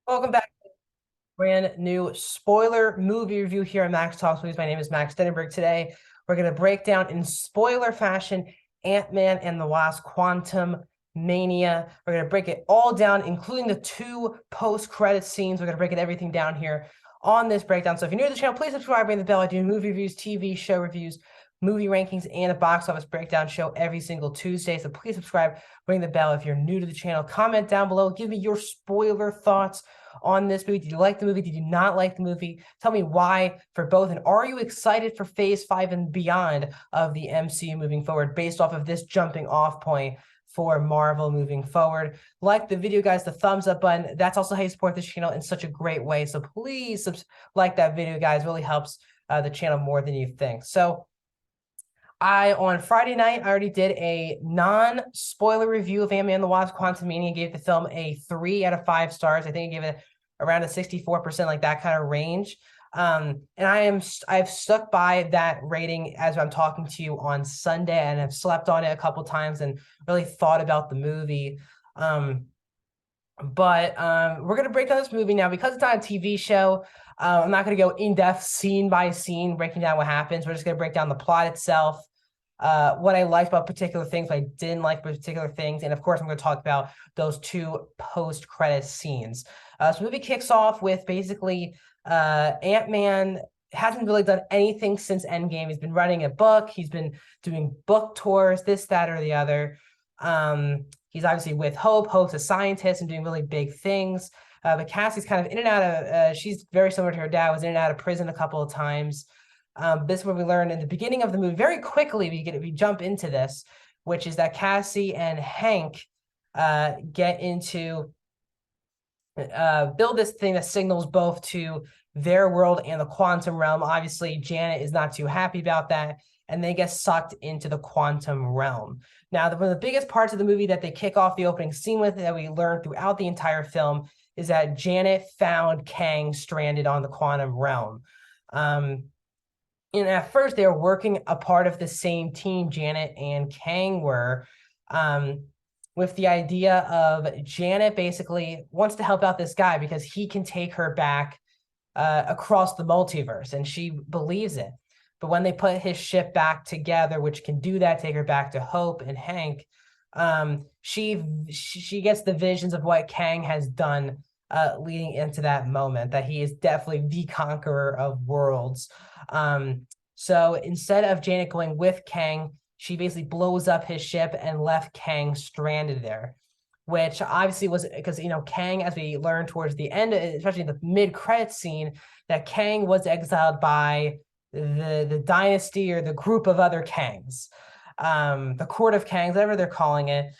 Welcome back to a brand new spoiler movie review here on Max Talks Movies. My name is Max Denenberg. Today, we're going to break down in spoiler fashion Ant-Man and the Wasp: Quantumania. We're going to break it all down, including the two post-credit scenes. We're going to break everything down here on this breakdown. So if you're new to the channel, please subscribe, ring the bell. I do movie reviews, TV show reviews, movie rankings, and a box office breakdown show every single Tuesday. So please subscribe, ring the bell if you're new to the channel. Comment down below. Give me your spoiler thoughts on this movie. Did you like the movie? Did you not like the movie? Tell me why for both. And are you excited for phase 5 and beyond of the MCU moving forward based off of this jumping off point for Marvel moving forward? Like the video, guys, the thumbs up button. That's also how you support this channel in such a great way. So please like that video, guys. It really helps the channel more than you think. So on Friday night, I already did a non-spoiler review of Ant-Man and the Wasp: Quantumania. Gave the film a 3 out of 5 stars. I think I gave it around a 64%, like that kind of range. And I've stuck by that rating as I'm talking to you on Sunday, and I've slept on it a couple times and really thought about the movie. But we're gonna break down this movie now because it's not a TV show. I'm not gonna go in depth, scene by scene, breaking down what happens. We're just gonna break down the plot itself, what I liked about particular things, what I didn't like about particular things, and of course, I'm gonna talk about those two post-credit scenes. So the movie kicks off with basically Ant-Man hasn't really done anything since Endgame. He's been writing a book. He's been doing book tours, this, that, or the other. He's obviously with Hope. Hope's a scientist and doing really big things. But Cassie's kind of in and out of, she's very similar to her dad, was in and out of prison a couple of times. This is what we learn in the beginning of the movie. Very quickly, we jump into this, which is that Cassie and Hank get into, build this thing that signals both to their world and the quantum realm. Obviously, Janet is not too happy about that, and they get sucked into the quantum realm. Now, one of the biggest parts of the movie that they kick off the opening scene with, that we learn throughout the entire film, is that Janet found Kang stranded on the quantum realm. And at first, they were working a part of the same team, Janet and Kang were, with the idea of Janet basically wants to help out this guy because he can take her back across the multiverse, and she believes it. But when they put his ship back together, which can do that, take her back to Hope and Hank, she gets the visions of what Kang has done leading into that moment, that he is definitely the conqueror of worlds. So instead of Janet going with Kang, she basically blows up his ship and left Kang stranded there, which obviously was because, Kang, as we learned towards the end, especially in the mid-credit scene, that Kang was exiled by the dynasty or the group of other Kangs, the court of Kangs, whatever they're calling it.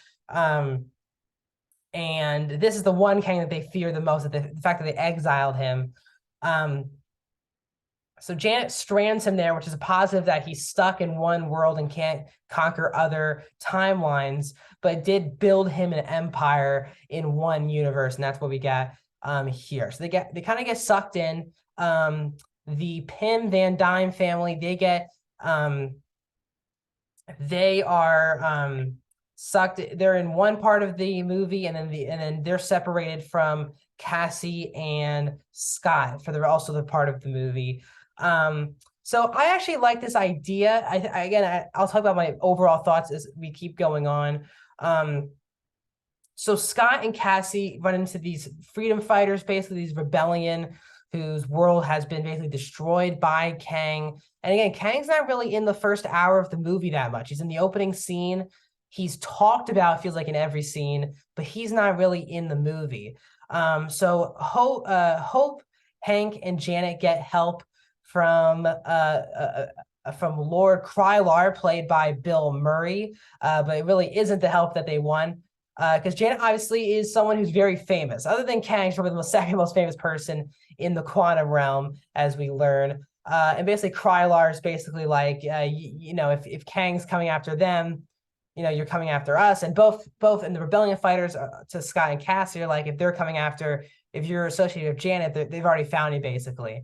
And this is the one Kang that they fear the most, the fact that they exiled him. So Janet strands him there, which is a positive that he's stuck in one world and can't conquer other timelines, but did build him an empire in one universe, and that's what we got here. So they kind of get sucked in. The Pym Van Dyne family, they are sucked. They're in one part of the movie, and then they're separated from Cassie and Scott for also the part of the movie. So I actually like this idea. I'll talk about my overall thoughts as we keep going on. So Scott and Cassie run into these freedom fighters, basically these rebellion, whose world has been basically destroyed by Kang. And again, Kang's not really in the first hour of the movie that much. He's in the opening scene. He's talked about, feels like, in every scene, but he's not really in the movie. So Hope, Hank, and Janet get help from Lord Krylar, played by Bill Murray, but it really isn't the help that they want, because Janet obviously is someone who's very famous. Other than Kang, she's probably the second most famous person in the quantum realm, as we learn. And basically, Krylar is basically like, if Kang's coming after them, you're coming after us. And both and the rebellion fighters to Scott and Cassie are like, if you're associated with Janet, they've already found you, basically.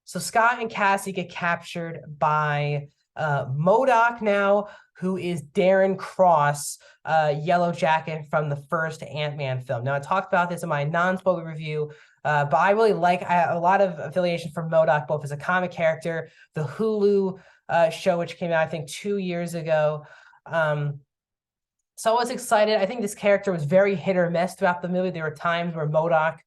So Scott and Cassie get captured by MODOK now, who is Darren Cross, Yellow Jacket from the first Ant-Man film. Now, I talked about this in my non-spoiler review, but I really like a lot of affiliation from MODOK, both as a comic character, the Hulu show, which came out, I think, 2 years ago. So I was excited. I think this character was very hit or miss throughout the movie. There were times where MODOK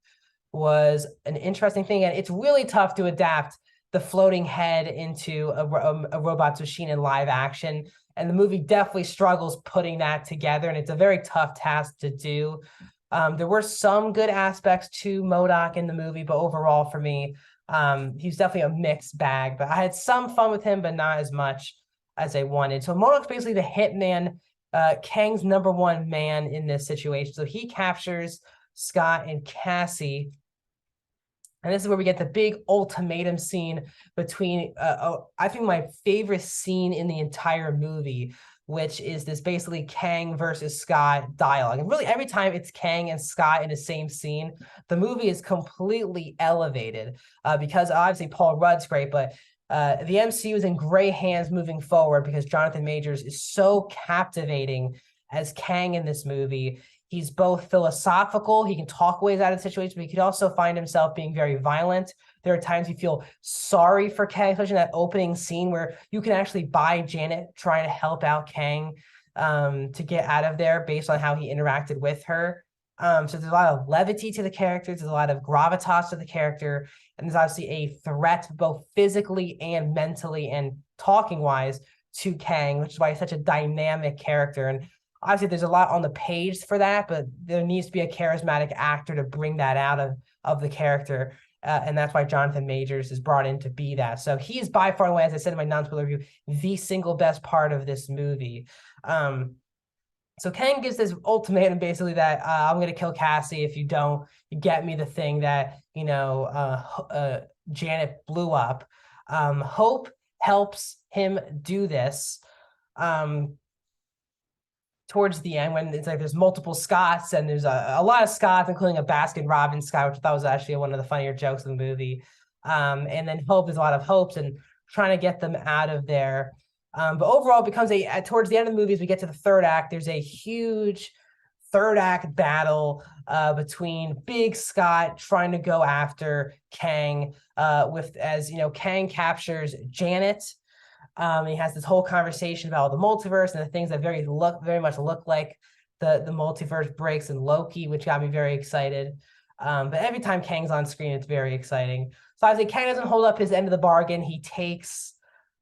was an interesting thing, and it's really tough to adapt the floating head into a robot's machine in live action. And the movie definitely struggles putting that together, and it's a very tough task to do. There were some good aspects to MODOK in the movie, but overall for me, he's definitely a mixed bag. But I had some fun with him, but not as much as I wanted. So MODOK's basically the hitman, Kang's #1 man in this situation. So he captures Scott and Cassie. And this is where we get the big ultimatum scene between, I think, my favorite scene in the entire movie, which is this basically Kang versus Scott dialogue. And really, every time it's Kang and Scott in the same scene, the movie is completely elevated because obviously Paul Rudd's great, but the MCU is in great hands moving forward because Jonathan Majors is so captivating as Kang in this movie. He's both philosophical, he can talk ways out of the situation, but he can also find himself being very violent. There are times you feel sorry for Kang, especially in that opening scene where you can actually buy Janet trying to help out Kang to get out of there based on how he interacted with her. So there's a lot of levity to the characters, there's a lot of gravitas to the character, and there's obviously a threat both physically and mentally and talking-wise to Kang, which is why he's such a dynamic character. And obviously, there's a lot on the page for that, but there needs to be a charismatic actor to bring that out of the character. And that's why Jonathan Majors is brought in to be that. So he is by far and away, as I said in my non-spoiler review, the single best part of this movie. So Kang gives this ultimatum basically that I'm going to kill Cassie if you don't get me the thing that, Janet blew up. Hope helps him do this. Towards the end when it's like there's multiple Scotts and there's a lot of Scotts, including a Baskin-Robbins Scott, which I thought was actually one of the funnier jokes in the movie. And then Hope, there's a lot of hopes and trying to get them out of there. But overall, it becomes towards the end of the movie, as we get to the third act, there's a huge third act battle between Big Scott trying to go after Kang Kang captures Janet. He has this whole conversation about the multiverse and the things that very much look like the multiverse breaks in Loki, which got me very excited. But every time Kang's on screen, it's very exciting. So obviously, Kang doesn't hold up his end of the bargain. He takes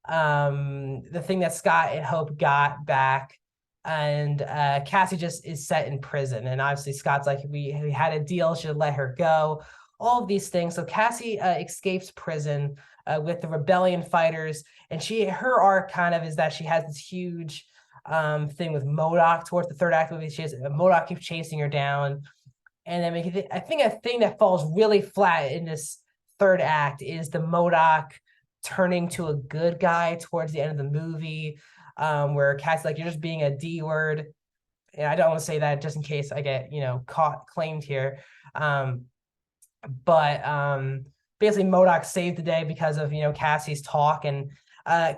the thing that Scott and Hope got back, and Cassie just is set in prison. And obviously, Scott's like, we had a deal, should let her go. All of these things. So Cassie escapes prison with the rebellion fighters, and her arc kind of is that she has this huge thing with MODOK towards the third act movie. MODOK keeps chasing her down, and then I think a thing that falls really flat in this third act is the MODOK turning to a good guy towards the end of the movie, where Cassie's like, you're just being a D word. And I don't want to say that just in case I get claimed here. Basically MODOK saved the day because of Cassie's talk, and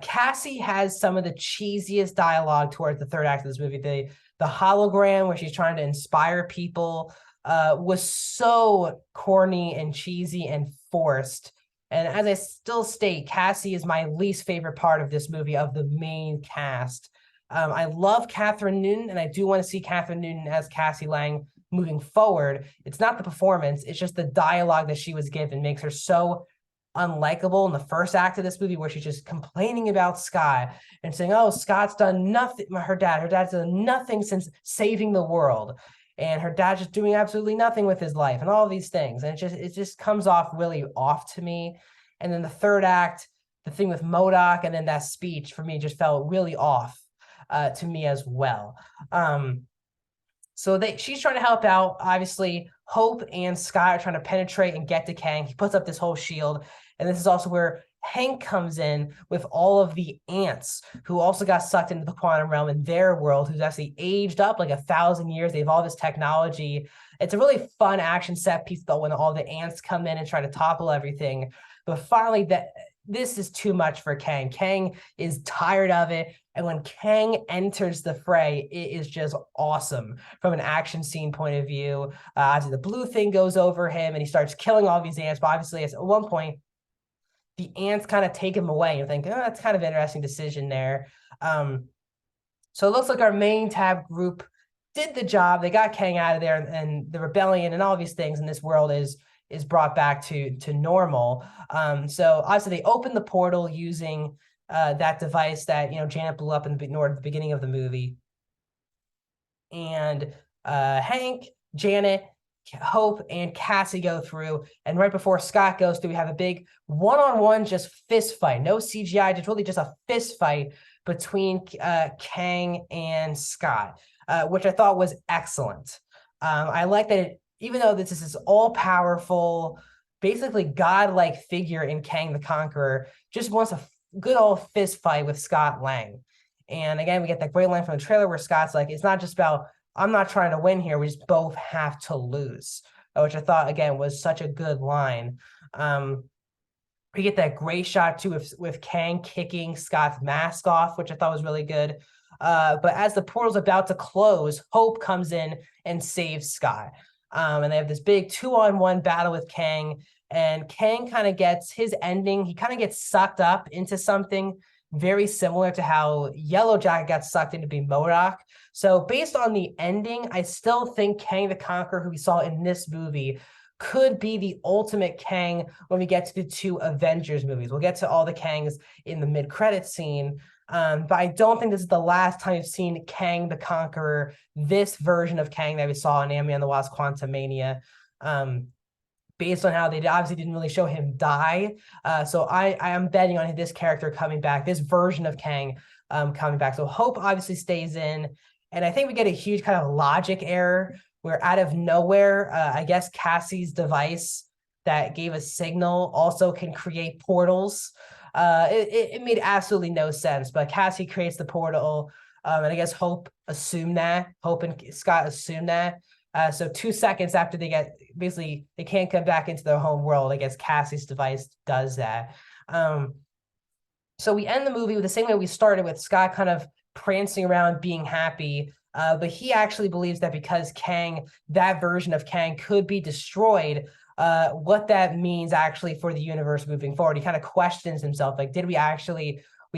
Cassie has some of the cheesiest dialogue towards the third act of this movie. The hologram where she's trying to inspire people was so corny and cheesy and forced. And as I still state, Cassie is my least favorite part of this movie of the main cast. I love Catherine Newton, and I do want to see Catherine Newton as Cassie Lang moving forward. It's not the performance, it's just the dialogue that she was given makes her so unlikable in the first act of this movie, where she's just complaining about Scott and saying, oh, Scott's done nothing. Her dad's done nothing since saving the world, and her dad's just doing absolutely nothing with his life and all these things. And it just comes off really off to me. And then the third act, the thing with MODOK and then that speech for me just felt really off to me as well. So she's trying to help out. Obviously, Hope and Scott are trying to penetrate and get to Kang. He puts up this whole shield. And this is also where Hank comes in with all of the ants who also got sucked into the quantum realm in their world, who's actually aged up like 1,000 years. They have all this technology. It's a really fun action set piece, though, when all the ants come in and try to topple everything. But finally, this is too much for Kang. Kang is tired of it. And when Kang enters the fray, it is just awesome from an action scene point of view. The blue thing goes over him and he starts killing all these ants. But obviously, at one point, the ants kind of take him away. You think, oh, that's kind of an interesting decision there. So it looks like our main tab group did the job. They got Kang out of there, and the rebellion and all these things in this world is brought back to normal. So obviously they opened the portal using that device that Janet blew up in the beginning of the movie. And Hank, Janet, Hope, and Cassie go through, and right before Scott goes through, we have a big one-on-one just fist fight. No CGI, just really just a fist fight between Kang and Scott, which I thought was excellent. I like that even though this is this all-powerful, basically godlike figure in Kang the Conqueror, just wants a good old fist fight with Scott Lang. And again, we get that great line from the trailer where Scott's like, it's not just about, I'm not trying to win here. We just both have to lose, which I thought, again, was such a good line. We get that great shot, too, with Kang kicking Scott's mask off, which I thought was really good. But as the portal's about to close, Hope comes in and saves Scott. And they have this big 2-on-1 battle with Kang. And Kang kind of gets his ending. He kind of gets sucked up into something very similar to how Yellow Jacket got sucked into being MODOK. So based on the ending, I still think Kang the Conqueror, who we saw in this movie, could be the ultimate Kang when we get to the 2 Avengers movies. We'll get to all the Kangs in the mid-credits scene. But I don't think this is the last time you've seen Kang the Conqueror, this version of Kang that we saw in Antman and the Wasp: Quantumania. Based on how they obviously didn't really show him die. So I am betting on this character coming back, this version of Kang coming back. So Hope obviously stays in. And I think we get a huge kind of logic error where out of nowhere, I guess Cassie's device that gave a signal also can create portals. It made absolutely no sense, but Cassie creates the portal. And I guess Hope and Scott assume that. So 2 seconds after they can't come back into their home world, I guess Cassie's device does that. So we end the movie with the same way we started, with Scott kind of prancing around being happy. But he actually believes that because Kang, that version of Kang, could be destroyed, what that means actually for the universe moving forward. He kind of questions himself, like, did we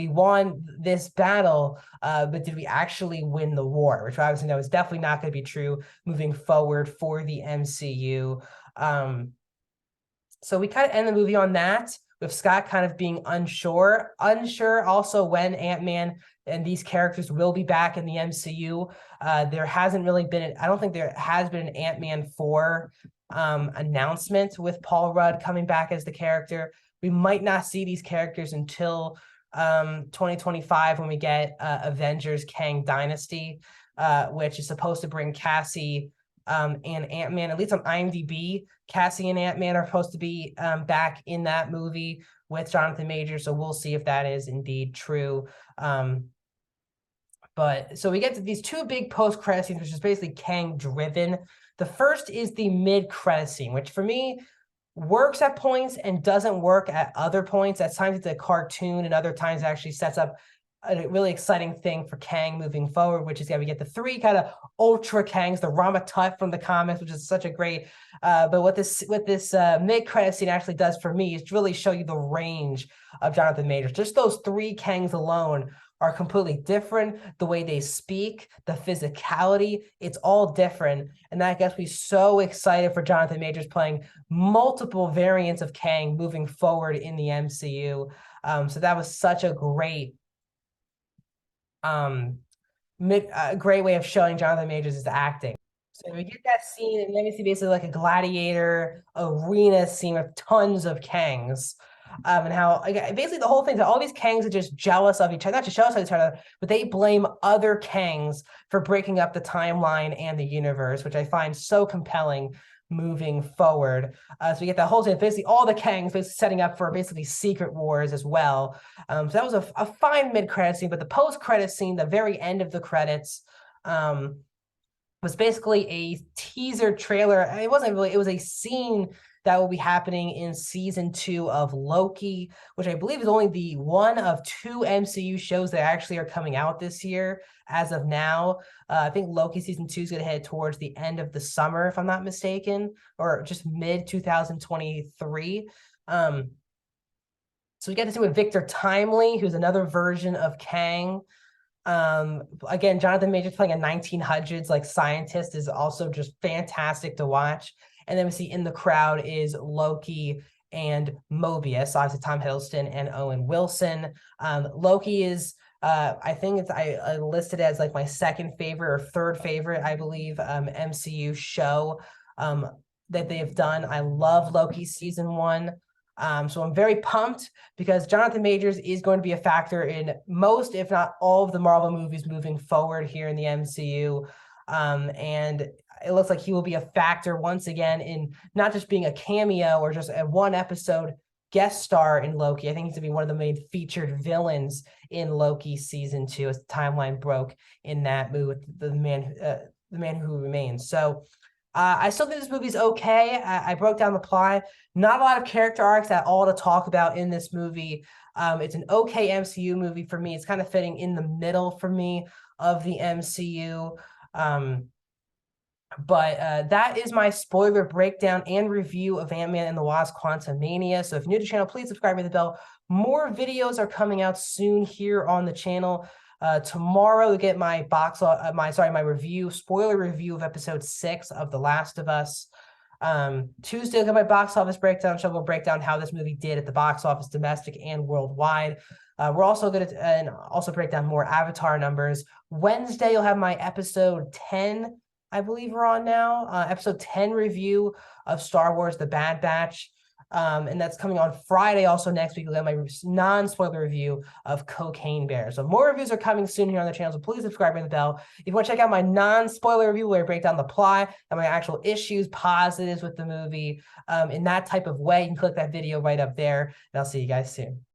won this battle, but did we actually win the war? Which obviously know is definitely not going to be true moving forward for the MCU. So we kind of end the movie on that, with Scott kind of being unsure also when Ant-Man and these characters will be back in the MCU. There hasn't really been, I don't think there has been an Ant-Man 4 announcement with Paul Rudd coming back as the character. We might not see these characters until 2025 when we get Avengers Kang Dynasty, which is supposed to bring Cassie and Ant-Man, at least on IMDb. Cassie and Ant-Man are supposed to be back in that movie with Jonathan Majors, so we'll see if that is indeed true. But so we get to these 2 big post-credit scenes, which is basically Kang driven. The first is the mid-credit scene, which for me works at points and doesn't work at other points. At times it's a cartoon, and other times it actually sets up a really exciting thing for Kang moving forward, which is we get the 3 kind of ultra Kangs, the Rama Tut from the comics, which is such a great. But what this mid-credit scene actually does for me is to really show you the range of Jonathan Majors. Just those 3 Kangs alone are completely different. The way they speak, the physicality, it's all different. And that gets me so excited for Jonathan Majors playing multiple variants of Kang moving forward in the MCU. So that was such a great great way of showing Jonathan Majors' acting. So we get that scene, and then we see basically like a gladiator arena scene with tons of Kangs. And how basically the whole thing that all these Kangs are just jealous of each other, not just jealous of each other, but they blame other Kangs for breaking up the timeline and the universe, which I find so compelling moving forward. So we get that whole thing, basically all the Kangs basically setting up for basically secret wars as well. So that was a fine mid-credit scene, but the post-credit scene, the very end of the credits, was basically a teaser trailer. It wasn't really, it was a scene that will be happening in season 2 of Loki, which I believe is only the one of 2 MCU shows that actually are coming out this year as of now. I think Loki season 2 is going to head towards the end of the summer, if I'm not mistaken, or just mid 2023. So we get to see with Victor Timely, who's another version of Kang. Again, Jonathan Majors playing a 1900s like scientist is also just fantastic to watch. And then we see in the crowd is Loki and Mobius, obviously Tom Hiddleston and Owen Wilson. Loki is I think it's I listed as like my second favorite or third favorite, I believe, MCU show that they've done. I love Loki season 1. So I'm very pumped because Jonathan Majors is going to be a factor in most, if not all, of the Marvel movies moving forward here in the MCU. And it looks like he will be a factor once again in not just being a cameo or just a one episode guest star in Loki. I think he's going to be one of the main featured villains in Loki season 2 as the timeline broke in that movie with the man who remains. So I still think this movie's okay. I broke down the plot. Not a lot of character arcs at all to talk about in this movie. It's an okay MCU movie for me. It's kind of fitting in the middle for me of the MCU. But that is my spoiler breakdown and review of Ant-Man and the Wasp: Quantumania. So if you're new to the channel, please subscribe to the bell. More videos are coming out soon here on the channel. Tomorrow we get my my review, spoiler review of episode 6 of The Last of Us. Tuesday I'll get my box office breakdown. So we'll break down how this movie did at the box office, domestic and worldwide. We're also going to and also break down more Avatar numbers. Wednesday you'll have my episode 10, I believe we're on now. Episode 10 review of Star Wars: The Bad Batch. And that's coming on Friday. Also next week, we'll get my non-spoiler review of Cocaine Bear. So more reviews are coming soon here on the channel, so please subscribe and the bell. If you want to check out my non-spoiler review where I break down the plot and my actual issues, positives with the movie in that type of way, you can click that video right up there. And I'll see you guys soon.